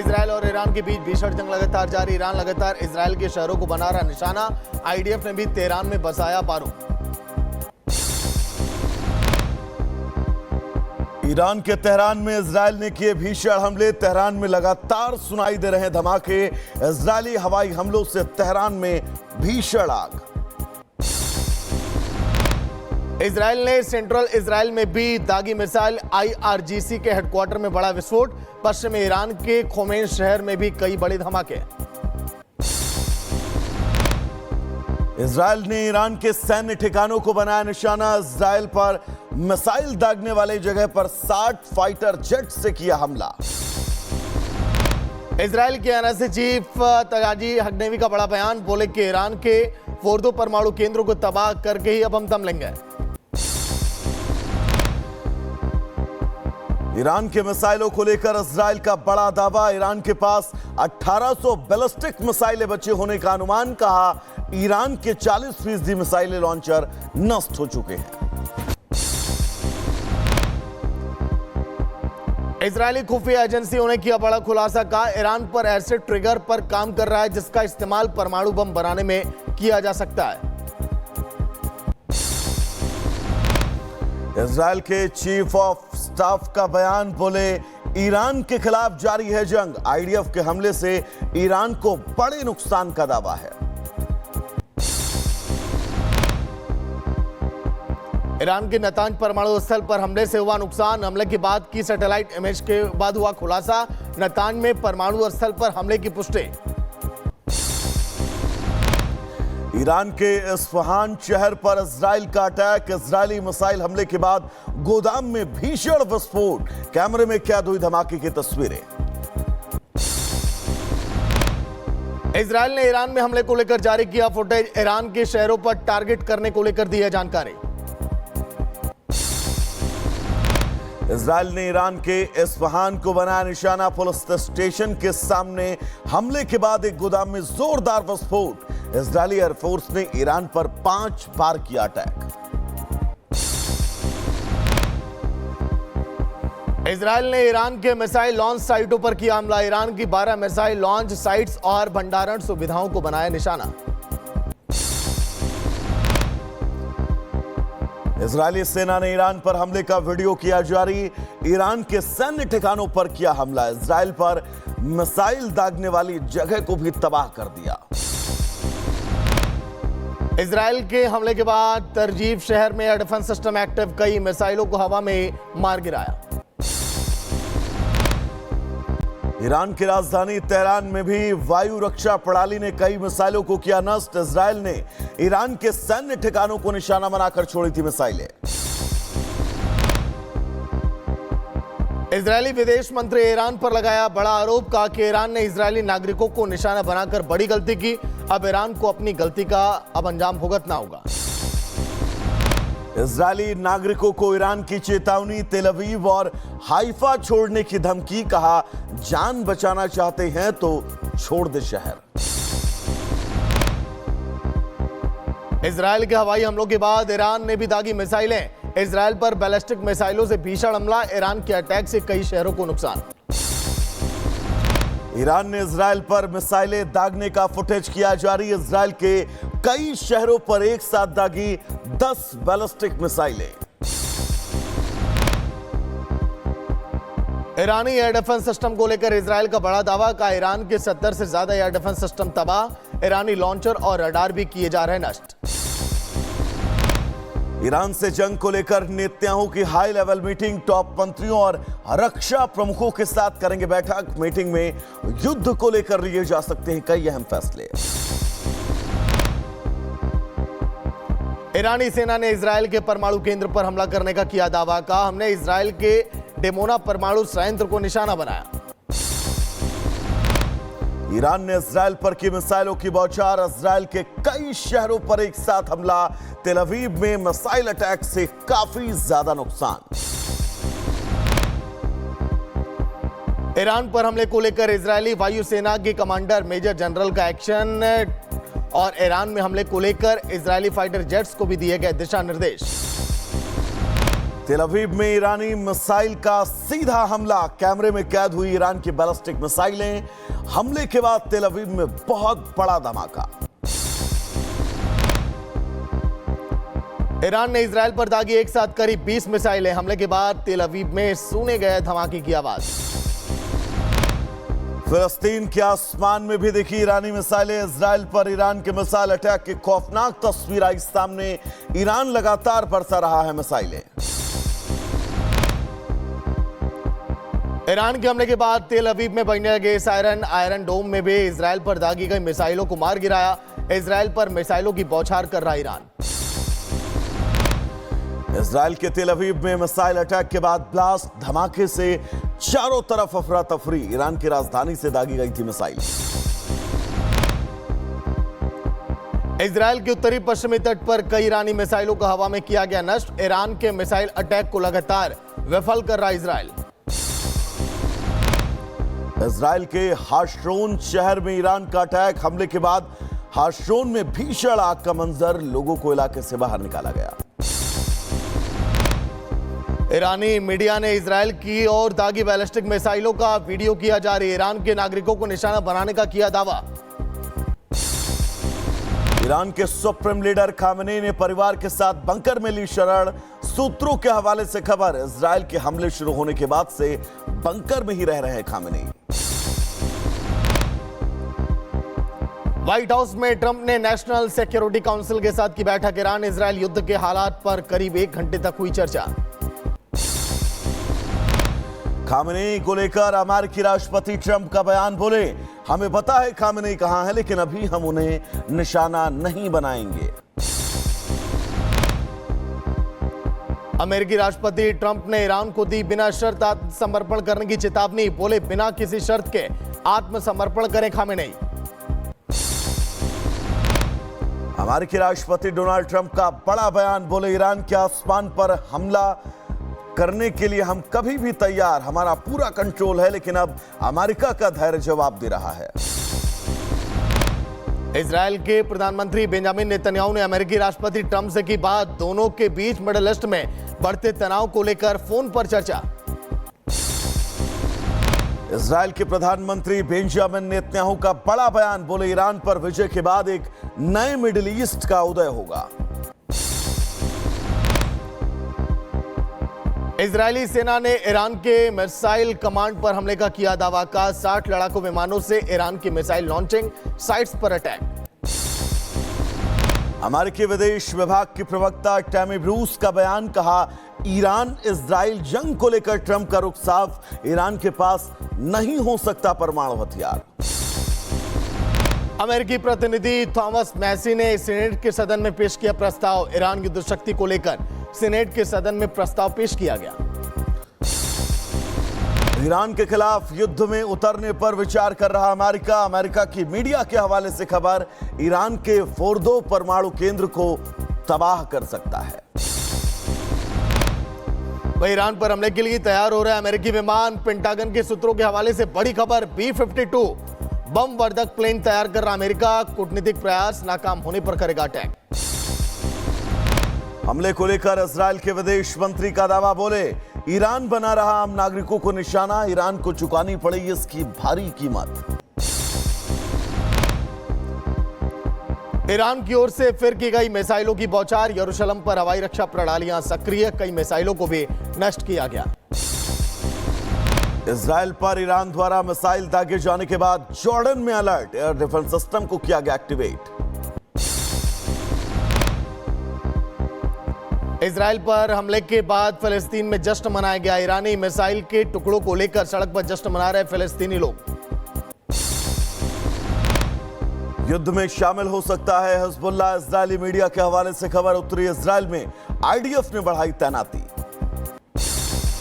Israel और Iran के बीच भीषण जंग लगातार जारी। ईरान लगातार इजरायल के शहरों को बना रहा निशाना। आईडीएफ ने भी तेहरान में बसाया बारूद। ईरान के तेहरान में इजरायल ने किए भीषण हमले। तेहरान में लगातार सुनाई दे रहे धमाके। इजरायली हवाई हमलों से तेहरान में भीषण आग। इजरायल ने सेंट्रल इजरायल में भी दागी मिसाइल। आईआरजीसी के हेडक्वार्टर में बड़ा विस्फोट। पश्चिमी ईरान के खोमेन शहर में भी कई बड़े धमाके। इजरायल ने ईरान के सैन्य ठिकानों को बनाया निशाना। इजरायल पर मिसाइल दागने वाली जगह पर 60 फाइटर जेट से किया हमला। इजरायल के एनएसए चीफ तगाजी हगनेवी का बड़ा बयान। बोले कि ईरान के फोर्दो परमाणु केंद्रों को तबाह करके ही अब हम दम लेंगे। ईरान के मिसाइलों को लेकर इजरायल का बड़ा दावा। ईरान के पास 1800 बैलिस्टिक मिसाइलें बचे होने का अनुमान। कहा ईरान के 40% मिसाइलें लॉन्चर नष्ट हो चुके हैं। इजरायली खुफिया एजेंसियों ने किया बड़ा खुलासा। कहा ईरान पर ऐसे ट्रिगर पर काम कर रहा है जिसका इस्तेमाल परमाणु बम बनाने में किया जा सकता है। इजरायल के चीफ ऑफ स्टाफ का बयान। बोले ईरान के खिलाफ जारी है जंग। आईडीएफ के हमले से ईरान को बड़े नुकसान का दावा है। ईरान के नतांज परमाणु स्थल पर हमले से हुआ नुकसान। हमले के बाद की सैटेलाइट इमेज के बाद हुआ खुलासा। नतांज में परमाणु स्थल पर हमले की पुष्टि। ईरान के इस्फहान शहर पर इजराइल का अटैक। इजरायली मिसाइल हमले के बाद गोदाम में भीषण विस्फोट। कैमरे में कैद हुई धमाके की तस्वीरें। इजरायल ने ईरान में हमले को लेकर जारी किया फुटेज। ईरान के शहरों पर टारगेट करने को लेकर दी है जानकारी। इजरायल ने ईरान के इस्फहान को बनाया निशाना। पुलिस स्टेशन के सामने हमले के बाद एक गोदाम में जोरदार विस्फोट। इजरायली एयरफोर्स ने ईरान पर 5 बार किया अटैक। इजरायल ने ईरान के मिसाइल लॉन्च साइटों पर किया हमला। ईरान की 12 मिसाइल लॉन्च साइट्स और भंडारण सुविधाओं को बनाया निशाना। इजरायली सेना ने ईरान पर हमले का वीडियो किया जारी। ईरान के सैन्य ठिकानों पर किया हमला। इजरायल पर मिसाइल दागने वाली जगह को भी तबाह कर दिया। इजरायल के हमले के बाद तरजीब शहर में एयर डिफेंस सिस्टम एक्टिव। कई मिसाइलों को हवा में मार गिराया। ईरान की राजधानी तेहरान में भी वायु रक्षा प्रणाली ने कई मिसाइलों को किया नष्ट। इजरायल ने ईरान के सैन्य ठिकानों को निशाना बनाकर छोड़ी थी मिसाइलें। इजरायली विदेश मंत्री ईरान पर लगाया बड़ा आरोप। कहा कि ईरान ने इजरायली नागरिकों को निशाना बनाकर बड़ी गलती की। अब ईरान को अपनी गलती का अब अंजाम भुगतना होगा। इजरायली नागरिकों को ईरान की चेतावनी। तेल अवीव और हाइफा छोड़ने की धमकी। कहा जान बचाना चाहते हैं तो छोड़ दे शहर। इजरायल के हवाई हमलों के बाद ईरान ने भी दागी मिसाइलें। इजरायल पर बैलिस्टिक मिसाइलों से भीषण हमला। ईरान के अटैक से कई शहरों को नुकसान। ईरान ने इजरायल पर मिसाइलें दागने का फुटेज किया जारी। इजरायल के कई शहरों पर एक साथ दागी 10 बैलिस्टिक मिसाइलें। ईरानी एयर डिफेंस सिस्टम को लेकर इजरायल का बड़ा दावा। का ईरान के 70 से ज्यादा एयर डिफेंस सिस्टम तबाह। ईरानी लॉन्चर और रडार भी किए जा रहे नष्ट। ईरान से जंग को लेकर नेताओं की हाई लेवल मीटिंग। टॉप मंत्रियों और रक्षा प्रमुखों के साथ करेंगे बैठक। मीटिंग में युद्ध को लेकर लिए जा सकते हैं कई अहम फैसले। ईरानी सेना ने इजरायल के परमाणु केंद्र पर हमला करने का किया दावा। कहा हमने इजरायल के डेमोना परमाणु संयंत्र को निशाना बनाया। ईरान ने इजरायल पर की मिसाइलों की बौछार। इजरायल के कई शहरों पर एक साथ हमला। तेल अवीव में मिसाइल अटैक से काफी ज्यादा नुकसान। ईरान पर हमले को लेकर इजरायली वायुसेना के कमांडर मेजर जनरल का एक्शन। और ईरान में हमले को लेकर इजरायली फाइटर जेट्स को भी दिए गए दिशा निर्देश। तेल अवीव में ईरानी मिसाइल का सीधा हमला, कैमरे में कैद हुई ईरान की बैलिस्टिक मिसाइलें। हमले के बाद तेल अवीव में बहुत बड़ा धमाका। ईरान ने इजराइल पर दागी एक साथ करीब 20 मिसाइलें। हमले के बाद तेल अवीव में सुने गए धमाके की आवाज। फिलिस्तीन के आसमान में भी दिखी ईरानी मिसाइलें। इजराइल पर ईरान के मिसाइल अटैक की खौफनाक तस्वीर आई सामने। ईरान लगातार बरसा रहा है मिसाइलें। ईरान के हमले के बाद तेल अवीव में बनने लगे इस आयरन डोम में भी इजराइल पर दागी गई मिसाइलों को मार गिराया। इजराइल पर मिसाइलों की बौछार कर रहा ईरान। इजराइल के तेल अवीव में मिसाइल अटैक के बाद ब्लास्ट, धमाके से चारों तरफ अफरा तफरी। ईरान की राजधानी से दागी गई थी मिसाइल। इजराइल के उत्तरी पश्चिमी तट पर कई ईरानी मिसाइलों को हवा में किया गया नष्ट। ईरान के मिसाइल अटैक को लगातार विफल कर रहा इजराइल। इजराइल के हाशरोन शहर में ईरान का अटैक। हमले के बाद हाशरोन में भीषण आग का मंजर, लोगों को इलाके से बाहर निकाला गया। ईरानी मीडिया ने इजराइल की और दागी बैलिस्टिक मिसाइलों का वीडियो किया जा रही। ईरान के नागरिकों को निशाना बनाने का किया दावा। ईरान के सुप्रीम लीडर खामेनेई ने परिवार के साथ बंकर में ली शरण। सूत्रों के हवाले से खबर, इजराइल के हमले शुरू होने के बाद से बंकर में ही रह रहे हैं खामेनेई। व्हाइट हाउस में ट्रंप ने नेशनल सिक्योरिटी काउंसिल के साथ की बैठक। ईरान इजराइल युद्ध के हालात पर करीब 1 घंटे तक हुई चर्चा। खामेनेई को लेकर अमेरिकी राष्ट्रपति ट्रंप का बयान, बोले हमें पता है खामेनेई कहां है, लेकिन अभी हम उन्हें निशाना नहीं बनाएंगे। अमेरिकी राष्ट्रपति ट्रंप ने ईरान को दी बिना शर्त आत्मसमर्पण करने की चेतावनी। बोले बिना किसी शर्त के आत्मसमर्पण करें खामेनेई। अमेरिकी राष्ट्रपति डोनाल्ड ट्रंप का बड़ा बयान, बोले ईरान के आसमान पर हमला करने के लिए हम कभी भी तैयार, हमारा पूरा कंट्रोल है, लेकिन अब अमेरिका का धैर्य जवाब दे रहा है। इजराइल के प्रधानमंत्री बेंजामिन नेतन्याहू ने अमेरिकी राष्ट्रपति ट्रंप से की बात। दोनों के बीच मिडिल ईस्ट में बढ़ते तनाव को लेकर फोन पर चर्चा। इजराइल के प्रधानमंत्री बेंजामिन नेतन्याहू का बड़ा बयान, बोले ईरान पर विजय के बाद एक नए मिडिल ईस्ट का उदय होगा। इजरायली सेना ने ईरान के मिसाइल कमांड पर हमले का किया दावा। का 60 लड़ाकू विमानों से ईरान की मिसाइल लॉन्चिंग साइट्स पर अटैक। अमेरिकी विदेश विभाग की प्रवक्ता टैमी ब्रूस का बयान, कहा ईरान इजराइल जंग को लेकर ट्रंप का रुख साफ, ईरान के पास नहीं हो सकता परमाणु हथियार। अमेरिकी प्रतिनिधि थॉमस मैसी ने सीनेट के सदन में पेश किया प्रस्ताव। ईरान युद्ध शक्ति को लेकर सीनेट के सदन में प्रस्ताव पेश किया गया। ईरान के खिलाफ युद्ध में उतरने पर विचार कर रहा अमेरिका। अमेरिका की मीडिया के हवाले से खबर, ईरान के फोर्दो परमाणु केंद्र को तबाह कर सकता है। वह ईरान पर हमले के लिए तैयार हो रहे अमेरिकी विमान। पेंटागन के सूत्रों के हवाले से बड़ी खबर, B-52 बम वर्धक प्लेन तैयार कर रहा अमेरिका। कूटनीतिक प्रयास नाकाम होने पर करेगा अटैक। हमले को लेकर इजराइल के विदेश मंत्री का दावा, बोले ईरान बना रहा आम नागरिकों को निशाना, ईरान को चुकानी पड़ेगी इसकी भारी कीमत। ईरान की ओर से फिर की गई मिसाइलों की बौछार। यरूशलेम पर हवाई रक्षा प्रणालियां सक्रिय, कई मिसाइलों को भी नष्ट किया गया। इजराइल पर ईरान द्वारा मिसाइल दागे जाने के बाद जॉर्डन में अलर्ट, एयर डिफेंस सिस्टम को किया गया एक्टिवेट। इजराइल पर हमले के बाद फिलिस्तीन में जश्न मनाया गया। ईरानी मिसाइल के टुकड़ों को लेकर सड़क पर जश्न मना रहे फिलिस्तीनी लोग। युद्ध में शामिल हो सकता है हिजबुल्लाह। इजरायली मीडिया के हवाले से खबर, उत्तरी इजराइल में आईडीएफ ने बढ़ाई तैनाती।